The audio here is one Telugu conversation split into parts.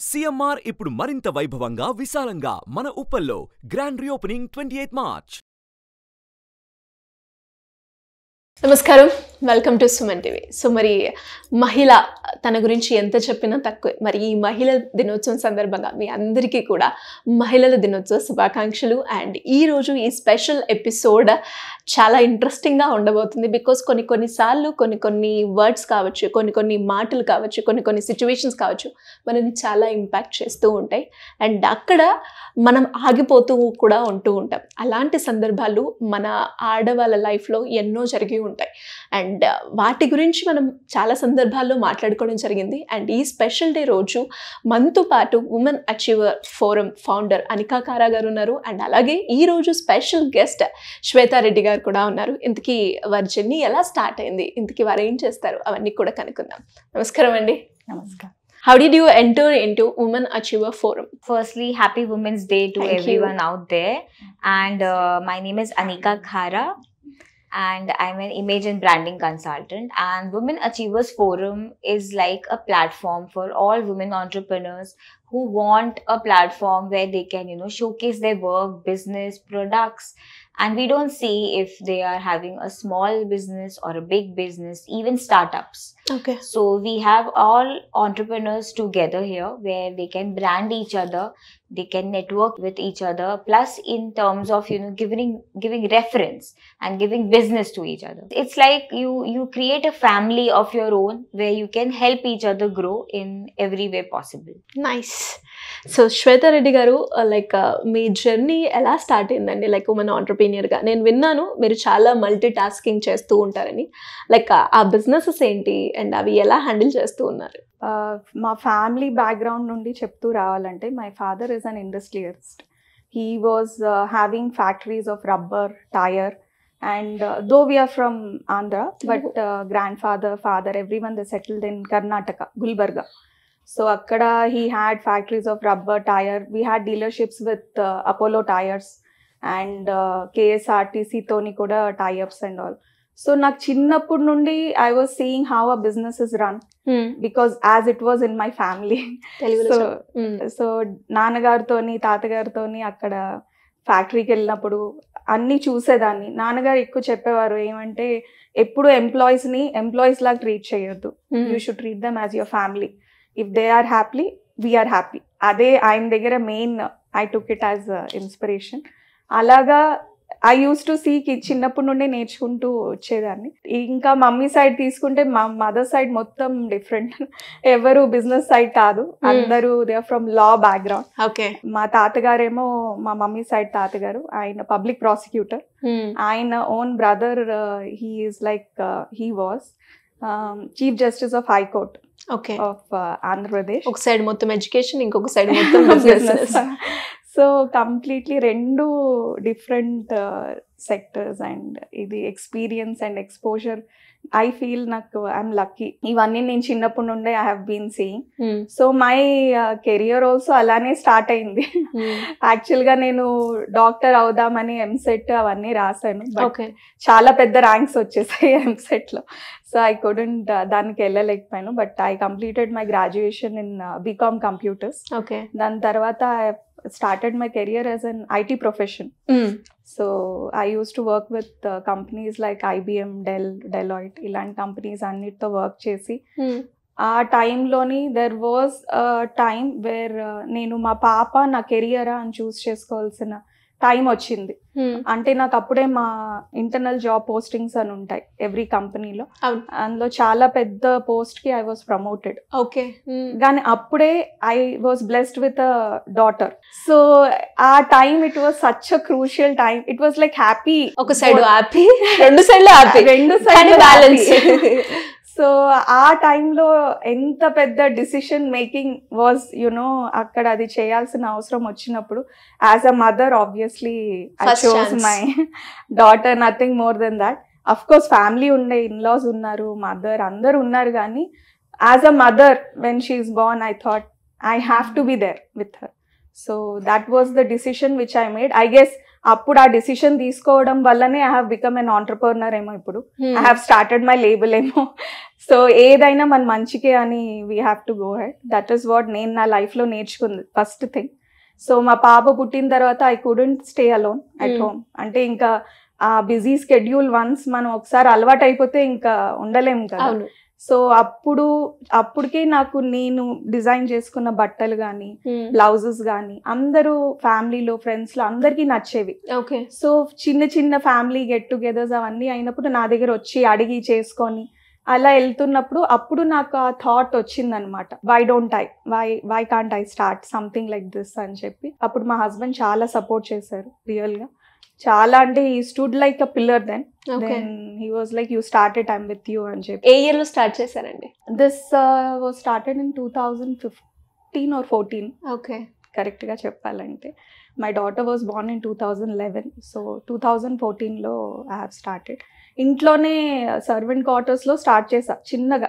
సిఎంఆర్ ఇప్పుడు మరింత వైభవంగా విశాలంగా మన ఉప్పల్లో గ్రాండ్ రీఓపెనింగ్ 28 మార్చ్. నమస్కారం, welcome to Suman TV. So మరి మహిళ తన గురించి ఎంత చెప్పినా తక్కువే. మరి ఈ మహిళల దినోత్సవం సందర్భంగా మీ అందరికీ కూడా మహిళల దినోత్సవ శుభాకాంక్షలు. అండ్ ఈరోజు ఈ స్పెషల్ ఎపిసోడ్ చాలా ఇంట్రెస్టింగ్గా ఉండబోతుంది. బికాస్ కొన్నిసార్లు కొన్ని వర్డ్స్ కావచ్చు, కొన్ని మాటలు కావచ్చు, కొన్ని సిచ్యువేషన్స్ కావచ్చు, మనల్ని చాలా ఇంపాక్ట్ చేస్తూ ఉంటాయి. అండ్ అక్కడ మనం ఆగిపోతూ కూడా ఉంటూ ఉంటాం. అలాంటి సందర్భాలు మన ఆడవాళ్ళ లైఫ్లో ఎన్నో జరిగి ఉంటాయి. అండ్ వాటి గురించి మనం చాలా సందర్భాల్లో మాట్లాడుకోవడం జరిగింది. అండ్ ఈ స్పెషల్ డే రోజు మనతో పాటు women achiever forum founder Anika Kara గారు ఉన్నారు. అండ్ అలాగే ఈ రోజు స్పెషల్ గెస్ట్ శ్వేతారెడ్డి గారు కూడా ఉన్నారు. ఇంతకీ వారి జర్నీ ఎలా స్టార్ట్ అయింది, ఇంతకీ వారు ఏం చేస్తారు, అవన్నీ కూడా కనుక్కుందాం. నమస్కారం అండి. Namaskar. How did you enter into Women Achiever Forum? Firstly, happy Women's Day to Thank everyone out there. And my name is Anika Khara, and I'm an image and branding consultant. And Women Achievers Forum is like a platform for all women entrepreneurs who want a platform where they can, showcase their work, business, products. And we don't see if they are having a small business or a big business, even startups. Okay. So we have all entrepreneurs together here where they can brand each other, they can network with each other, plus in terms of giving reference and giving business to each other. It's like you create a family of your own where you can help each other grow in every way possible. Nice. So Swetha Reddy గారు, లైక్ మీ జర్నీ ఎలా స్టార్ట్ అయిందండి? లైక్ ఉమెన్ ఆంటర్ప్రీనియర్గా నేను విన్నాను మీరు చాలా మల్టీ టాస్కింగ్ చేస్తూ ఉంటారని. లైక్ ఆ బిజినెసెస్ ఏంటి అండ్ అవి ఎలా హ్యాండిల్ చేస్తూ ఉన్నారు? మా ఫ్యామిలీ బ్యాక్గ్రౌండ్ నుండి చెప్తూ రావాలంటే, my father is an industrialist. He was having factories of rubber, tyre, and though we are from Andhra, but grandfather, father, everyone they settled in Karnataka, Gulbarga. So akkada he had factories of rubber, tire. We had dealerships with Apollo tires and KSRTC toni kuda tie-ups and all. So నాకు చిన్నప్పటి నుండి I was seeing how a business is run because as it was in my family. So నాన్నగారితోని తాతగారితోని అక్కడ ఫ్యాక్టరీకి వెళ్ళినప్పుడు అన్నీ చూసేదాన్ని. నాన్నగారు ఎక్కువ చెప్పేవారు ఏమంటే, ఎప్పుడు ఎంప్లాయీస్ లాగా ట్రీట్ చేయొద్దు. You should treat them as your family. If they are happy, we are happy. అదే ఆయన దగ్గర main I took it as inspiration. అలాగా ఐ యూస్ టు సీ చిన్నప్పటి నుండే నేర్చుకుంటూ వచ్చేదాన్ని. ఇంకా మమ్మీ సైడ్ తీసుకుంటే మా మదర్ సైడ్ మొత్తం డిఫరెంట్. ఎవరు బిజినెస్ సైడ్ కాదు, అందరూ they are from law background. Okay. మా తాతగారేమో, మా మమ్మీ సైడ్ తాతగారు ఆయన పబ్లిక్ ప్రాసిక్యూటర్. ఆయన own brother he is like he was chief justice of high court of Andhra Pradesh. ఒక సైడ్ మొత్తం ఎడ్యుకేషన్, ఇంకొక సైడ్ మొత్తం బిజినెస్. సో కంప్లీట్లీ రెండు డిఫరెంట్ సెక్టర్స్. అండ్ ఇది experience and exposure I feel నాకు ఐఎమ్ లక్కీ. ఇవన్నీ నేను చిన్నప్పటి నుండే I have been seeing. So my career also అలానే స్టార్ట్ అయింది. యాక్చువల్గా నేను డాక్టర్ అవుదామని ఎంసెట్ అవన్నీ రాశాను. చాలా పెద్ద ర్యాంక్స్ వచ్చేసాయి ఎంసెట్లో. సో ఐ కుడెంట్ దానికి వెళ్ళలేకపోయాను. But I completed my graduation in BCom computers. దాని తర్వాత I started my career as an IT profession. So I used to work with companies like IBM, Dell, Deloitte, ilant companies annitto work chesi ఆ టైంలోని దెర్ వాజ్ టైం వేర్ నేను మా పాప నా కెరియరా అని చూస్ చేసుకోవాల్సిన టైం వచ్చింది. అంటే నాకు అప్పుడే మా ఇంటర్నల్ జాబ్ పోస్టింగ్స్ అని ఉంటాయి ఎవ్రీ కంపెనీలో. అందులో చాలా పెద్ద పోస్ట్ కి ఐ వాజ్ ప్రమోటెడ్. ఓకే. కానీ అప్పుడే I was blessed with a daughter. So ఆ time it was such a crucial time. It was like happy. ఒక సైడ్ హ్యాపీ, రెండు సైడ్ బ్యాలెన్స్. సో ఆ టైంలో ఎంత పెద్ద డిసిషన్ మేకింగ్ వాజ్ అక్కడ అది చేయాల్సిన అవసరం వచ్చినప్పుడు as a mother obviously I chose my daughter, nothing more than that. Of course family ఉండే, ఇన్లాస్ ఉన్నారు, మదర్ అందరు ఉన్నారు. కానీ as a mother when she is born I thought I have to be there with her. So that was the decision which I made. I guess అప్పుడు ఆ డిసిషన్ తీసుకోవడం వల్లనే I have become an entrepreneur ఏమో, ఇప్పుడు I have started my label ఏమో. సో ఏదైనా మన మంచికే అని we have to go head. That is what నేను నా లైఫ్లో నేర్చుకుంది ఫస్ట్ థింగ్. సో మా పాప పుట్టిన తర్వాత I couldn't stay alone at home. అంటే ఇంకా ఆ బిజీ స్కెడ్యూల్ వన్స్ మనం ఒకసారి అలవాటు అయిపోతే ఇంకా ఉండలేము కదా. సో అప్పటికే నాకు నేను డిజైన్ చేసుకున్న బట్టలు కానీ బ్లౌజెస్ కానీ అందరూ ఫ్యామిలీలో ఫ్రెండ్స్ లో అందరికీ నచ్చేవి. సో చిన్న చిన్న ఫ్యామిలీ గెట్ టుగెదర్స్ అవన్నీ అయినప్పుడు నా దగ్గర వచ్చి అడిగి చేసుకొని అలా వెళ్తున్నప్పుడు అప్పుడు నాకు ఆ థాట్ వచ్చిందనమాట, why can't I start something like this అని చెప్పి. అప్పుడు మా హస్బెండ్ చాలా సపోర్ట్ చేశారు రియల్ గా, చాలా. అంటే ఈ stood like a pillar. Then he was like you started, I'm with you అని చెప్పి. ఏ ఇయర్ లో స్టార్ట్ చేశారండి? This was started in 2015 or 14. Okay, correct గా చెప్పాలంటే. My daughter was born in 2011. So 2014లో ఐ హ్యావ్ స్టార్టెడ్. ఇంట్లోనే సర్వెంట్ క్వార్టర్స్ లో స్టార్ట్ చేసా చిన్నగా,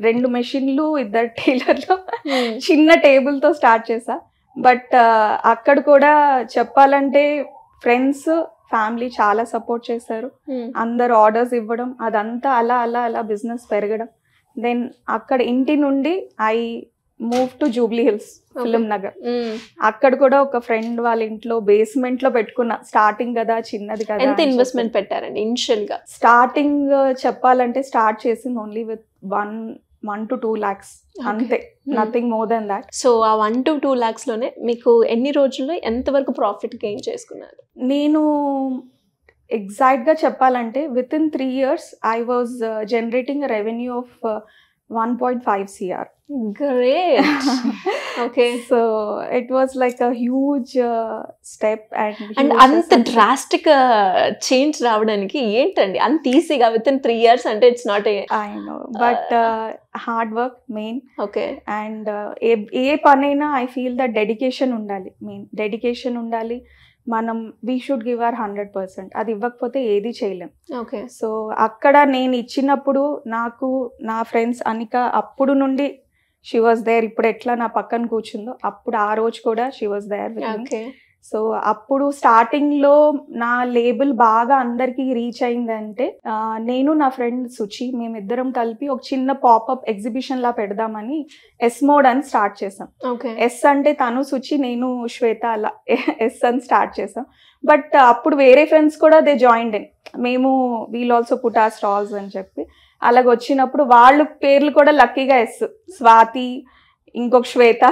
2 మెషిన్లు, 2 టైలర్లు, చిన్న టేబుల్ తో స్టార్ట్ చేసా. బట్ అక్కడ కూడా చెప్పాలంటే ఫ్రెండ్స్ ఫ్యామిలీ చాలా సపోర్ట్ చేశారు. అందరు ఆర్డర్స్ ఇవ్వడం, అదంతా అలా అలా అలా బిజినెస్ పెరగడం. దెన్ అక్కడ ఇంటి నుండి I move to Jubilee hills, film Nagar. అక్కడ కూడా ఒక ఫ్రెండ్ వాళ్ళ ఇంట్లో బేస్మెంట్ లో పెట్టుకున్నా. స్టార్టింగ్ కదా, చిన్నది కదా. ఎంత ఇన్వెస్ట్మెంట్ పెట్టారండి ఇనిషియల్ గా? స్టార్టింగ్ చెప్పాలంటే స్టార్ట్ చేసింది ఓన్లీ విత్ 1 to 2 lakhs అంతే, nothing more than that. So ఆ 1 to 2 lakhs లోనే మీకు ఎన్ని రోజుల్లో ఎంత వరకు ప్రాఫిట్ గెయిన్ చేసుకున్నారు? నేను ఎగ్జాక్ట్ గా చెప్పాలంటే with in 3 years I was generating revenue of 1.5 crore. Great. Okay. So it was like a huge step and అంత డ్రాస్టిక్ చేంజ్ రావడానికి ఏంటండి అంత ఈజీగా విత్ ఇన్ 3 years అంటే it's not I know but hard work main. Okay. And ఏ పనైనా ఐ ఫీల్ దట్ డెడికేషన్ ఉండాలి, మెయిన్ డెడికేషన్ ఉండాలి. మనం వీ షుడ్ గివ్ అవర్ 100%. అది ఇవ్వకపోతే ఏది చేయలేం. ఓకే. సో అక్కడ నేను ఇచ్చినప్పుడు నాకు నా ఫ్రెండ్స్ అనిక అప్పుడు నుండి షీ వాజ్ దేర్. ఇప్పుడు ఎట్లా నా పక్కన కూర్చుందో అప్పుడు ఆ రోజు కూడా she was there with me. So అప్పుడు స్టార్టింగ్ లో నా లేబుల్ బాగా అందరికి రీచ్ అయిందంటే నేను నా ఫ్రెండ్ సుచి మేమిద్దరం కలిపి ఒక చిన్న పాపప్ ఎగ్జిబిషన్ లా పెడదామని ఎస్ మోడ్ అని స్టార్ట్ చేసాం. ఎస్ అంటే తను సుచి, నేను శ్వేత, అలా ఎస్ అని స్టార్ట్ చేసాం. బట్ అప్పుడు వేరే ఫ్రెండ్స్ కూడా దే జాయిన్డ్ ఇన్, మేము we'll also put our stalls అని చెప్పి. అలాగ వచ్చినప్పుడు వాళ్ళు పేర్లు కూడా లక్కీగా ఎస్, స్వాతి, ఇంకొక శ్వేత,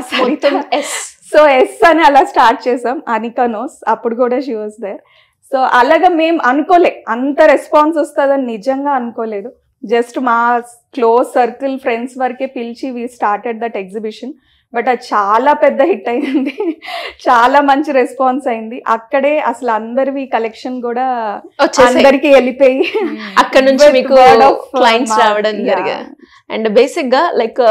ఎస్. సో ఎస్ అని అలా స్టార్ట్ చేసాం. అనికా నోస్, అప్పుడు కూడా షీ వాజ్ దేర్. సో అలాగా మేము అనుకోలే అంత రెస్పాన్స్ వస్తుందని, నిజంగా అనుకోలేదు. జస్ట్ మా క్లోజ్ సర్కిల్ ఫ్రెండ్స్ వరకే పిలిచి we started that exhibition. But అది చాలా పెద్ద హిట్ అయింది, చాలా మంచి రెస్పాన్స్ అయింది. అక్కడే అసలు అందరివి కలెక్షన్ కూడా అందరికి వెళ్ళిపోయి అక్కడ నుంచి మీకు క్లయింట్స్ రావడం జరిగాయి. అండ్ బేసిక్ గా లైక్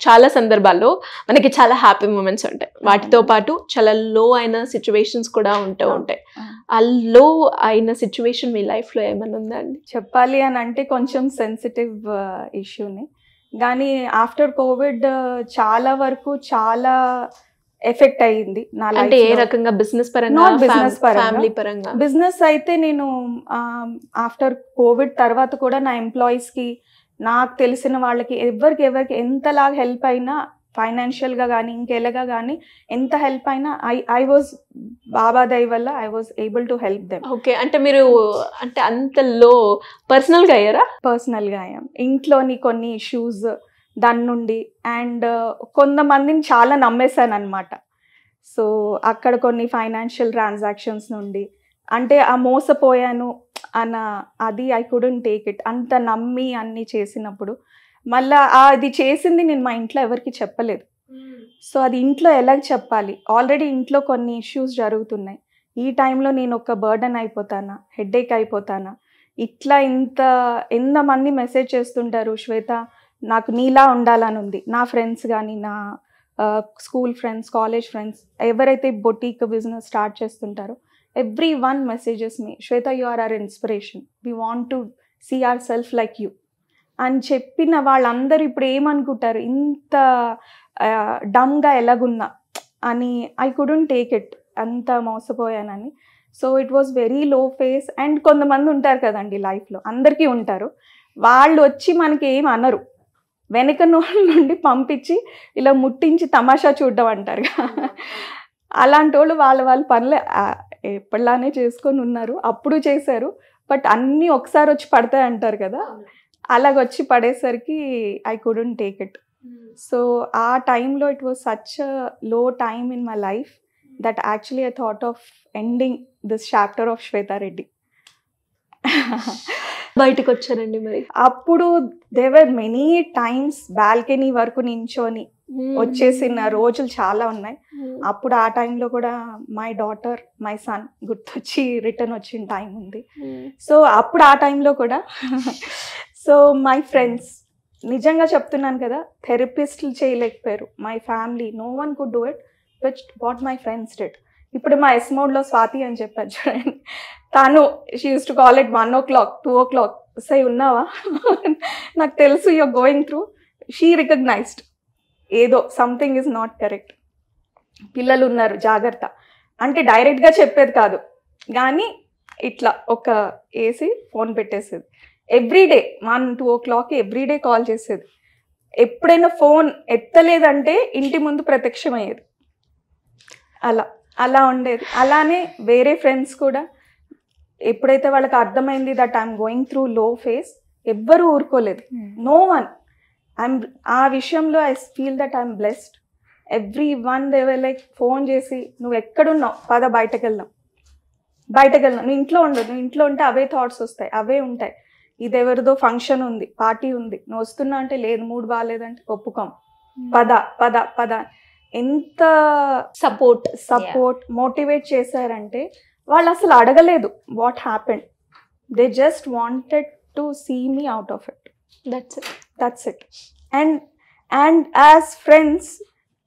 చాలా సందర్భాల్లో మనకి చాలా హ్యాపీ మూమెంట్స్ ఉంటాయి, వాటితో పాటు చాలా లో అయిన సిచ్యువేషన్స్ కూడా ఉంటూ ఉంటాయి. ఆ లో అయిన సిచ్యువేషన్ మీ లైఫ్ లో ఏమైనా ఉందా అండి? చెప్పాలి అని అంటే కొంచెం సెన్సిటివ్ ఇష్యూని, కానీ ఆఫ్టర్ కోవిడ్ చాలా వరకు చాలా ఎఫెక్ట్ అయ్యింది నా లైఫ్. అంటే ఏ రకంగా? బిజినెస్ పరంగా? బిజినెస్ పరంగా, ఫ్యామిలీ పరంగా? బిజినెస్ అయితే నేను ఆఫ్టర్ కోవిడ్ తర్వాత కూడా నా ఎంప్లాయీస్ కి, నాకు తెలిసిన వాళ్ళకి ఎవరికి ఎంతలాగా హెల్ప్ అయినా, ఫైనాన్షియల్ గా కానీ ఇంకెలాగా కానీ ఎంత హెల్ప్ అయినా ఐ వాజ్ బాబా దయ వల్ల I was able to help them. Okay. అంటే మీరు అంటే అంత లో పర్సనల్ గా అయ్యారా? పర్సనల్ గా అయ్యాం. ఇంట్లోని కొన్ని ఇష్యూస్ దాని నుండి, అండ్ కొంతమందిని చాలా నమ్మేశాను అనమాట. సో అక్కడ కొన్ని ఫైనాన్షియల్ ట్రాన్సాక్షన్స్ నుండి, అంటే ఆ మోసపోయాను అన్న అది ఐ కుడెంట్ టేక్ ఇట్. అంత నమ్మి అన్ని చేసినప్పుడు మళ్ళా అది చేసింది నేను మా ఇంట్లో ఎవరికి చెప్పలేదు. సో అది ఇంట్లో ఎలా చెప్పాలి? ఆల్రెడీ ఇంట్లో కొన్ని ఇష్యూస్ జరుగుతున్నాయి. ఈ టైంలో నేను ఒక బర్డన్ అయిపోతానా, హెడేక్ అయిపోతానా? ఇట్లా ఎంతమంది మెసేజ్ చేస్తుంటారు, శ్వేత నాకు నీలా ఉండాలని ఉంది. నా ఫ్రెండ్స్ కానీ, నా స్కూల్ ఫ్రెండ్స్, కాలేజ్ ఫ్రెండ్స్, ఎవరైతే బొటీక్ బిజినెస్ స్టార్ట్ చేస్తుంటారో everyone messages me, Shweta you are our inspiration, we want to see our self like you అని చెప్పిన వాళ్ళందరూ ఇప్పుడు ఏమనుకుంటారు, ఇంత డమ్గా ఎలాగున్నా అని ఐ కుడెంట్ టేక్ ఇట్, అంత మోసపోయానని. So it was very low phase. And కొంతమంది ఉంటారు కదండి లైఫ్లో, అందరికీ ఉంటారు, వాళ్ళు వచ్చి మనకి ఏం అనరు, వెనక నుండి పంపించి ఇలా ముట్టించి తమాషా చూడడం అంటారు. అలాంటి వాళ్ళు వాళ్ళ పనులే ఎప్పటిలానే చేసుకొని ఉన్నారు, అప్పుడు చేశారు. బట్ అన్నీ ఒకసారి వచ్చి పడతాయి అంటారు కదా, అలాగొచ్చి పడేసరికి I couldn't take it. So ఆ టైంలో it was such a low time in my life that actually I thought of ending this chapter of Shweta Reddy. బయటకు వచ్చారండి మరి? అప్పుడు దేవర్ మెనీ టైమ్స్ బాల్కనీ వరకు నించొని వచ్చేసిన రోజులు చాలా ఉన్నాయి. అప్పుడు ఆ టైంలో కూడా మై డాటర్ మై సన్ గుర్తొచ్చి రిటర్న్ వచ్చిన టైం ఉంది. సో అప్పుడు ఆ టైంలో కూడా సో మై ఫ్రెండ్స్, నిజంగా చెప్తున్నాను కదా, థెరపిస్టులు చేయలేకపోయారు, my family, no one could do it which what my friends did. ఇప్పుడు మా ఎస్ మోడ్లో స్వాతి అని చెప్పారు చూడండి, తను she used to call it 1 o'clock 2 o'clock, సై ఉన్నావా, నాకు తెలుసు you are going through. She recognised ఏదో సంథింగ్ ఈజ్ నాట్ కరెక్ట్, పిల్లలు ఉన్నారు జాగ్రత్త అంటే డైరెక్ట్గా చెప్పేది కాదు, కానీ ఇట్లా ఒక వేసి ఫోన్ పెట్టేసేది. ఎవ్రీడే 1-2 o'clock ఎవ్రీడే కాల్ చేసేది. ఎప్పుడైనా ఫోన్ ఎత్తలేదంటే ఇంటి ముందు ప్రత్యక్షమయ్యేది. అలా ఉండేది. అలానే వేరే ఫ్రెండ్స్ కూడా ఎప్పుడైతే వాళ్ళకి అర్థమైంది దట్ ఐఎమ్ గోయింగ్ త్రూ లో ఫేస్, ఎవ్వరూ ఊరుకోలేదు, నో వన్. ఆ విషయంలో I feel that I'm blessed. Every one they were like phone చేసి, నువ్వు ఎక్కడున్నావు, పద బయటకు వెళ్దాం, నువ్వు ఇంట్లో ఉండదు, నువ్వు ఇంట్లో ఉంటే అవే థాట్స్ వస్తాయి, అవే ఉంటాయి. ఇది ఎవరిదో ఫంక్షన్ ఉంది, పార్టీ ఉంది, నువ్వు వస్తున్నా అంటే లేదు, మూడ్ బాగాలేదంటే ఒప్పుకోం, పద. ఎంత సపోర్ట్ మోటివేట్ చేశారంటే, వాళ్ళు అసలు అడగలేదు what happened, they just wanted to see me out of it. That's it. And as friends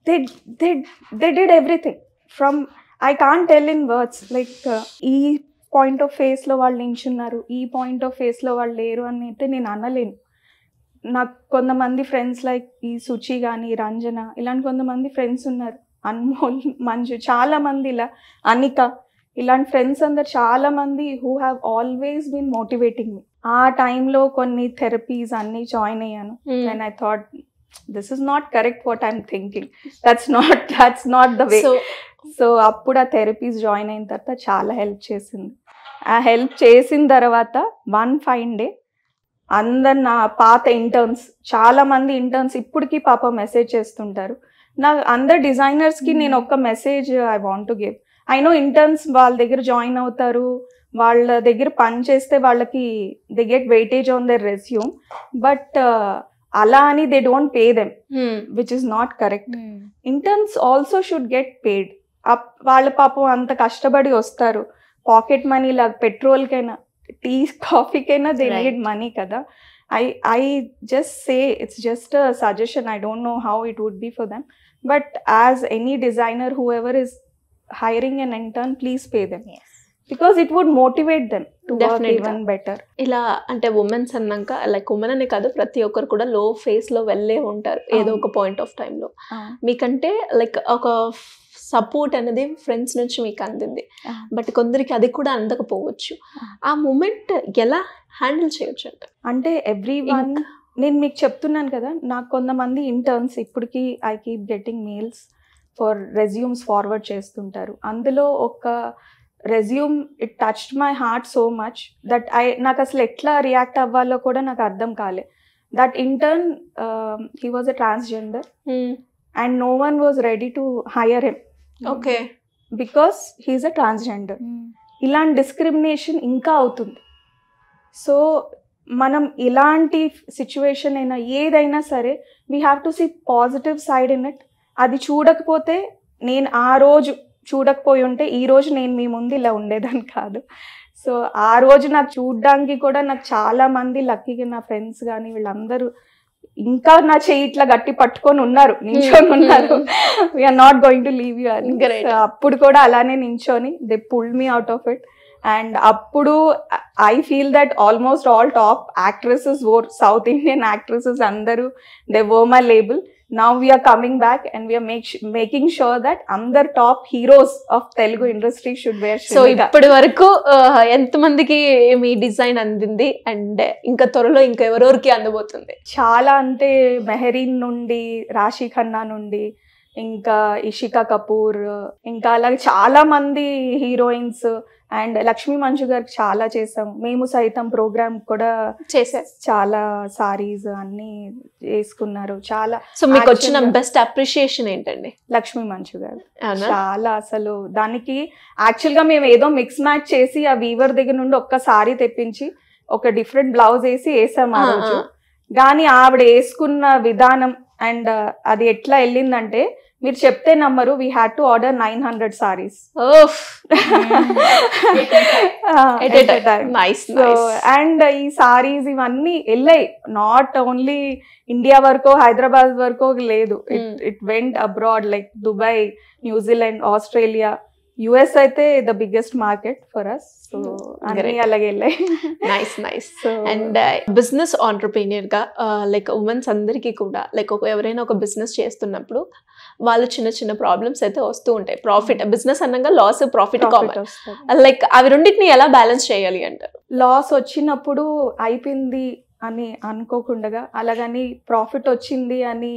they did everything from, I can't tell in words, like ఈ పాయింట్ ఆఫ్ ఫేస్లో వాళ్ళు నించున్నారు, ఈ పాయింట్ ఆఫ్ ఫేస్లో వాళ్ళు లేరు అని అయితే నేను అనలేను. నాకు కొంతమంది ఫ్రెండ్స్ లైక్ ఈ సుచి కానీ రంజన ఇలాంటి కొంతమంది ఫ్రెండ్స్ ఉన్నారు, అన్మోల్, మంజు, చాలామంది, ఇలా అనిక, ఇలాంటి ఫ్రెండ్స్ అందరు చాలామంది who have always been motivating me. ఆ టైంలో కొన్ని థెరపీస్ అన్నీ జాయిన్ అయ్యాను. And I thought this is not correct what I'm thinking, that's not the way. So అప్పుడు ఆ థెరపీస్ జాయిన్ అయిన తర్వాత చాలా హెల్ప్ చేసింది. ఆ హెల్ప్ చేసిన తర్వాత వన్ ఫైన్ డే అందరు నా పాత ఇంటర్న్స్, చాలా మంది ఇంటర్న్స్ ఇప్పటికీ పాప మెసేజ్ చేస్తుంటారు. నా అందరు డిజైనర్స్కి నేను ఒక message I want to give. I know interns వాళ్ళ దగ్గర జాయిన్ అవుతారు, వాళ్ళ దగ్గర పని చేస్తే వాళ్ళకి they get weightage on their resume, but అలా అని they don't pay them, which is not correct. Interns also should get paid. వాళ్ళ పాపం అంత కష్టపడి వస్తారు, పాకెట్ మనీ లాగా పెట్రోల్కైనా టీ కాఫీకైనా దే నీడ్ మనీ కదా. I just say it's just a suggestion, I don't know how it would be for them, but as any designer, whoever is hiring an intern, please pay them. Yes. Because it would motivate them to work even better. ఇలా అంటే ఉమెన్స్ అన్నాక, లైక్ ఉమెన్ అనే కాదు, ప్రతి ఒక్కరు కూడా లో ఫేస్ లో వెళ్ళే ఉంటారు ఏదో ఒక పాయింట్ ఆఫ్ టైంలో. మీకంటే లైక్ ఒక సపోర్ట్ అనేది ఫ్రెండ్స్ నుంచి మీకు అందింది, బట్ కొందరికి అది కూడా అందకపోవచ్చు. ఆ మూమెంట్ ఎలా హ్యాండిల్ చేయొచ్చు అంటే ఎవ్రీ వన్, నేను మీకు చెప్తున్నాను కదా, నాకు కొంతమంది ఇంటర్న్స్ ఇప్పటికీ I keep getting mails for resumes forward చేస్తుంటారు. అందులో ఒక resume it touched my heart so much that నాకు అసలు ఎట్లా రియాక్ట్ అవ్వాలో కూడా నాకు అర్థం కాలే. That intern he was a transgender and no one was ready to hire him, okay, because he is a transgender. ఇలాంటి డిస్క్రిమినేషన్ ఇంకా అవుతుంది. సో మనం ఇలాంటి సిచ్యువేషన్ అయినా ఏదైనా సరే we have to see positive side in it. అది చూడకపోతే, నేను ఆ రోజు చూడకపోయి ఉంటే ఈ రోజు నేను మీ ముందు ఇలా ఉండేదాన్ని కాదు. సో ఆ రోజు నాకు చూడడానికి కూడా నాకు చాలా మంది లక్కీగా నా ఫ్రెండ్స్ కానీ వీళ్ళందరూ ఇంకా నా చెయ్యి ఇట్లా గట్టి పట్టుకొని ఉన్నారు, నించొని ఉన్నారు, we are not going to leave you అని. అప్పుడు కూడా అలానే నించొని they pulled me out of it. And అప్పుడు I feel that almost all top actresses or South Indian actresses అందరూ they were my label. now we are coming back and we are making sure that under top heroes of Telugu industry should wear so Shrimika. ఇప్పటి వరకు ఎంతమందికి మీ డిజైన్ అందింది అండ్ ఇంకా త్వరలో ఇంకా ఎవరెవరికి అందబోతుంది? చాలా అంటే మెహరీన్ నుండి, రాశి ఖన్నా నుండి, ఇంకా ఇషికా కపూర్, ఇంకా అలాగే చాలా మంది హీరోయిన్స్ అండ్ లక్ష్మీ మంచు గారికి చాలా చేసాము. మేము సైతం ప్రోగ్రామ్ కూడా చేశారు. చాలా సారీస్ అన్ని వేసుకున్నారు. చాలా సో మీకు వచ్చిన Actually- బెస్ట్ అప్రిషియేషన్ ఏంటండి? లక్ష్మీ మంచు గారు అవునా? చాలా అసలు దానికి యాక్చువల్ గా మేము ఏదో మిక్స్ మ్యాచ్ చేసి ఆ వీవర్ దగ్గర నుండి ఒక్క సారీ తెప్పించి ఒక డిఫరెంట్ బ్లౌజ్ వేసి వేసాం ఆ రోజు. కానీ ఆవిడ వేసుకున్న విధానం అండ్ అది ఎట్లా వెళ్ళిందంటే మీరు చెప్తే నమ్మరు, we had to order 900 saris. Nice. And ఈ సారీస్ ఇవన్నీ వెళ్ళాయి, నాట్ ఓన్లీ ఇండియా వరకు హైదరాబాద్ వరకు లేదు, it went abroad like Dubai, New Zealand, Australia, US అయితే the biggest market for us. So అన్ని అలాగే వెళ్ళాయి. Nice nice. And business entrepreneur గా లైక్ ఉమెన్స్ అందరికీ కూడా లైక్ ఎవరైనా ఒక బిజినెస్ చేస్తున్నప్పుడు వాళ్ళు చిన్న చిన్న ప్రాబ్లమ్స్ అయితే వస్తూ ఉంటాయి. ప్రాఫిట్ బిజినెస్ అన్నగా లాస్ ప్రాఫిట్ కామన్. లైక్ అవి రెండింటిని ఎలా బ్యాలెన్స్ చేయాలి అంటారు? లాస్ వచ్చినప్పుడు అయిపోయింది అని అనుకోకుండా, అలాగని ప్రాఫిట్ వచ్చింది అని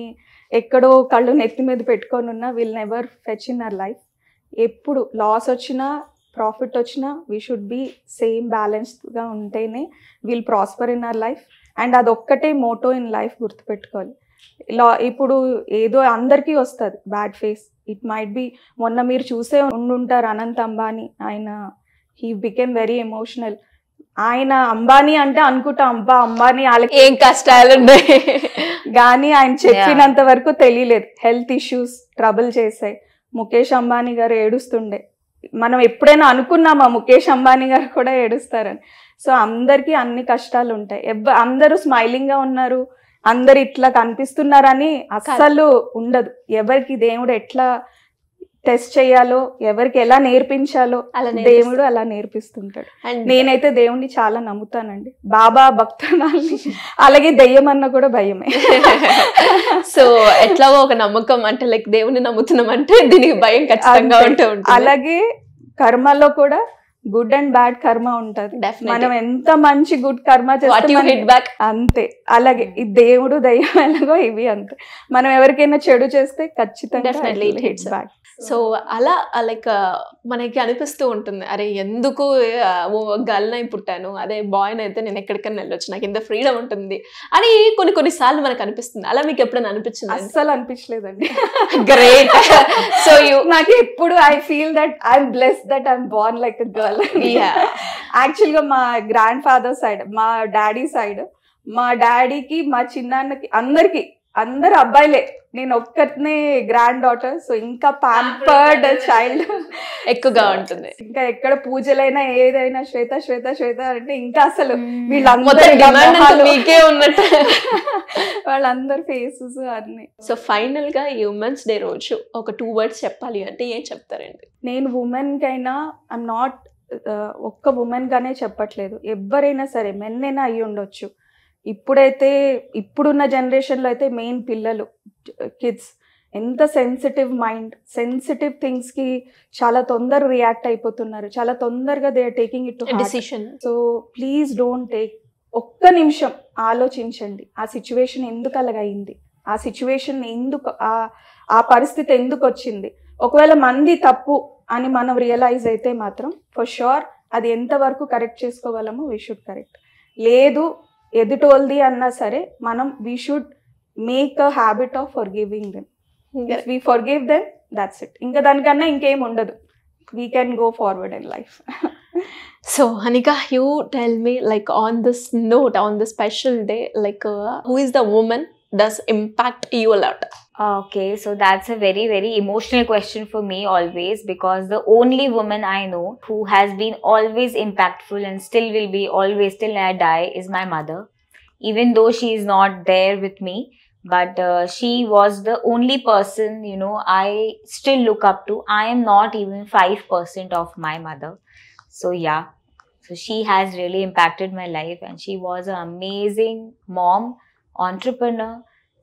ఎక్కడో కళ్ళు నెత్తి మీద పెట్టుకొని ఉన్నా will never fetch in our life. ఎప్పుడు లాస్ వచ్చినా ప్రాఫిట్ వచ్చినా వీ షుడ్ బి సేమ్ బ్యాలెన్స్డ్గా ఉంటేనే will prosper in our life. And అదొక్కటే మోటో ఇన్ లైఫ్ గుర్తుపెట్టుకోవాలి. ఇప్పుడు ఏదో అందరికీ వస్తుంది bad phase. It might be, మొన్న మీరు చూసే ఉండుంటారు అనంత్ అంబానీ, ఆయన హీ బికెమ్ వెరీ ఎమోషనల్. ఆయన అంబానీ అంటే అనుకుంటా అబ్బా అంబానీ వాళ్ళకి ఏం కష్టాలు ఉన్నాయి, కానీ ఆయన చెప్పినంత వరకు తెలియలేదు. హెల్త్ ఇష్యూస్ ట్రబుల్ చేశాయి. ముఖేష్ అంబానీ గారు ఏడుస్తుండే. మనం ఎప్పుడైనా అనుకున్నామా ముఖేష్ అంబానీ గారు కూడా ఏడుస్తారని? సో అందరికీ అన్ని కష్టాలు ఉంటాయి. అందరూ స్మైలింగ్ గా ఉన్నారు, అందరు ఇట్లా కనిపిస్తున్నారని అస్సలు ఉండదు. ఎవరికి దేవుడు ఎట్లా టెస్ట్ చేయాలో, ఎవరికి ఎలా నేర్పించాలో దేవుడు అలా నేర్పిస్తుంటాడు. నేనైతే దేవుణ్ణి చాలా నమ్ముతానండి, బాబా భక్తురాల్ని. అలాగే దెయ్యం అన్న కూడా భయమే. సో ఎట్లాగో ఒక నమ్మకం అంటే లైక్ దేవుని నమ్ముతున్నాం అంటే దీనికి భయం ఖచ్చితంగా ఉంటూ ఉంటుంది. అలాగే కర్మలో కూడా గుడ్ అండ్ బ్యాడ్ కర్మ ఉంటది. మనం ఎంత మంచి గుడ్ కర్మ చేస్తే అంతే. అలాగే ఈ దేవుడు దయ్యం ఎలాగో ఇవి అంతే. మనం ఎవరికైనా చెడు చేస్తే ఖచ్చితంగా బ్యాడ్. సో అలా లైక్ మనకి అనిపిస్తూ ఉంటుంది, అరే ఎందుకు గర్ల్ అయి పుట్టాను, అదే బాయ్ అయితే నేను ఎక్కడికైనా వెళ్ళొచ్చు, నాకు ఇంత ఫ్రీడమ్ ఉంటుంది అని కొన్ని సార్లు మనకు అనిపిస్తుంది. అలా మీకు ఎప్పుడైనా అనిపించింది? అస్సలు అనిపించలేదండి. గ్రేట్. సో నాకు ఎప్పుడు I feel that I'm blessed that I'm Born like a girl. Actual గా మా గ్రాండ్ ఫాదర్ సైడ్, మా డాడీ సైడ్, మా డాడీకి మా చిన్నాన్నకి అందరు అబ్బాయిలే, నేను ఒక్కనే గ్రాండ్ డాటర్. సో ఇంకా ప్యాంపర్డ్ చైల్డ్ ఎక్కువగా ఉంటుంది. ఇంకా ఎక్కడ పూజలైనా ఏదైనా శ్వేత శ్వేత శ్వేత అంటే ఇంకా అసలు మీకే ఉన్నట్టు వాళ్ళందరు ఫేసెస్ అన్ని. సో ఫైనల్ గా ఈ ఉమెన్స్ డే రోజు ఒక 2 words చెప్పాలి అంటే ఏం చెప్తారండి? నేను ఉమెన్ కైనా ఐఎమ్ నాట్ ఒక్క ఉమెన్ గానే చెప్పట్లేదు, ఎవరైనా సరే మెన్ అయినా అయ్యి ఉండొచ్చు. ఇప్పుడున్న జనరేషన్లో అయితే మెయిన్ పిల్లలు, కిడ్స్ ఎంత సెన్సిటివ్ మైండ్, సెన్సిటివ్ థింగ్స్కి చాలా తొందరగా రియాక్ట్ అయిపోతున్నారు, చాలా తొందరగా they are taking it to decision. So please don't take, ఒక్క నిమిషం ఆలోచించండి ఆ సిచ్యువేషన్ ఎందుకు అలాగైంది, ఆ సిచ్యువేషన్ ఎందుకు, ఆ పరిస్థితి ఎందుకు వచ్చింది. ఒకవేళ మంది తప్పు అని మనం రియలైజ్ అయితే మాత్రం ఫర్ షూర్ అది ఎంతవరకు కరెక్ట్ చేసుకోగలమో వీ షుడ్ కరెక్ట్. లేదు ఎదుటోల్ది అన్నా సరే మనం we should make a habit of forgiving them. If we forgive them that's it. ఇంకా దానికన్నా ఇంకేం ఉండదు. We can go forward in life. So Anika, you tell me like on this note, on this special day, like who is the woman does impact you a lot? Okay, so that's a very, very emotional question for me always, because the only woman I know who has been always impactful and still will be always till I die is my mother. Even though she is not there with me, but she was the only person, you know, I still look up to. I am not even 5% of my mother. So yeah, so she has really impacted my life, and she was an amazing mom, entrepreneur,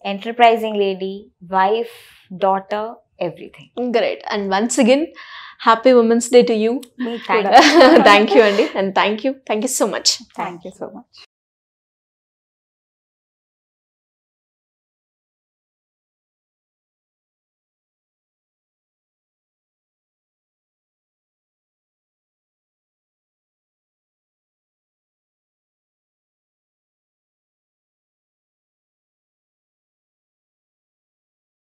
enterprising lady, wife, daughter, everything. Great. And once again, happy Women's Day to you. మీకు Thank కూడా Thank you, Andy. And thank you so much. Thank you so much.